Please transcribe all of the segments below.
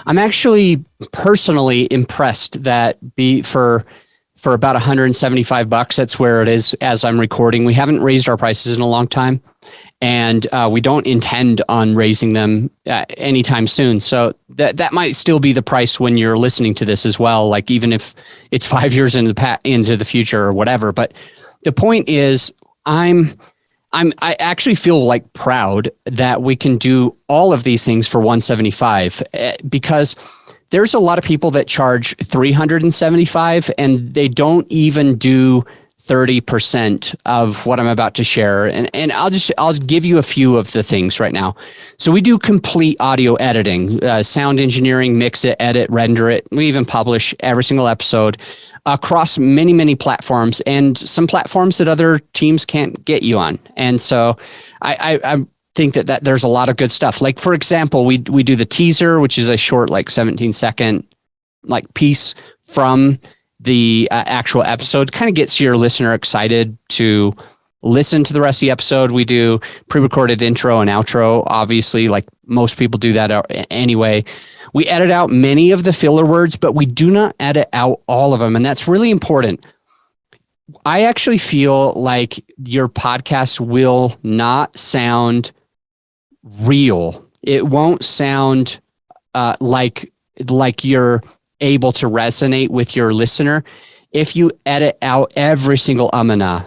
I'm actually personally impressed that for about $175. That's where it is as I'm recording. We haven't raised our prices in a long time, and we don't intend on raising them anytime soon. So that might still be the price when you're listening to this as well. Like even if it's 5 years into the future or whatever. But the point is, I actually feel like proud that we can do all of these things for $175 because there's a lot of people that charge $375 and they don't even do 30% of what I'm about to share. And I'll give you a few of the things right now. So we do complete audio editing, sound engineering, mix it, edit, render it. We even publish every single episode across many, many platforms, and some platforms that other teams can't get you on. And so I think that there's a lot of good stuff. Like, for example, we do the teaser, which is a short, like 17-second piece from the actual episode. Kind of gets your listener excited to listen to the rest of the episode. We do pre-recorded intro and outro, obviously, like most people do that anyway. We edit out many of the filler words, but we do not edit out all of them. And that's really important. I actually feel like your podcast will not sound real. It won't sound like you're able to resonate with your listener if you edit out every single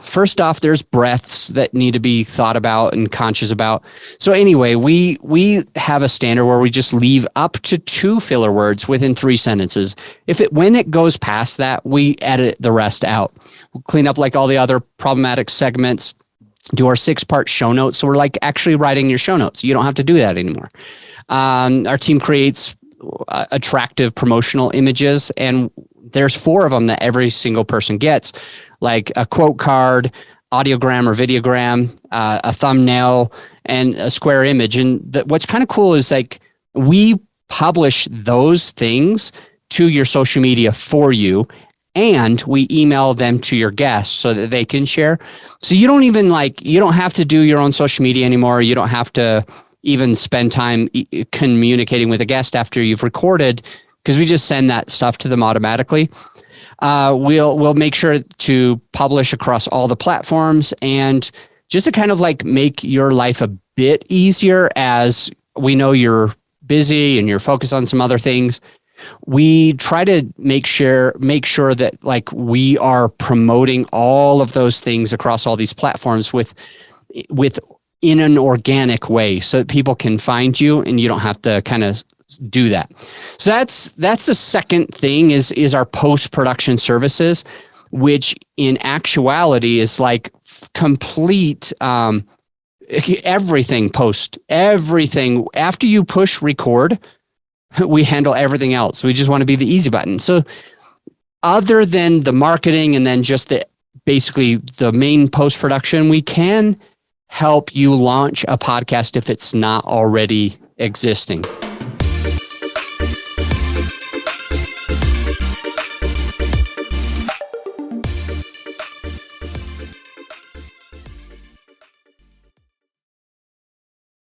First off, there's breaths that need to be thought about and conscious about. So anyway, we have a standard where we just leave up to 2 filler words within 3 sentences. When it goes past that, we edit the rest out. We'll clean up like all the other problematic segments, do our 6-part show notes. So we're like actually writing your show notes. You don't have to do that anymore. Our team creates attractive promotional images, and there's 4 of them that every single person gets, like a quote card, audiogram or videogram, a thumbnail, and a square image. And what's kind of cool is like we publish those things to your social media for you, and we email them to your guests so that they can share. So you don't even you don't have to do your own social media anymore. You don't have to even spend time communicating with a guest after you've recorded, because we just send that stuff to them automatically. We'll make sure to publish across all the platforms, and just to kind of make your life a bit easier, as we know you're busy and you're focused on some other things. We try to make sure that we are promoting all of those things across all these platforms with in an organic way, so that people can find you and you don't have to kind of do that. So that's the second thing is our post-production services, which in actuality is like complete everything everything. After you push record, we handle everything else. We just want to be the easy button. So other than the marketing and then just basically the main post-production, we can help you launch a podcast if it's not already existing.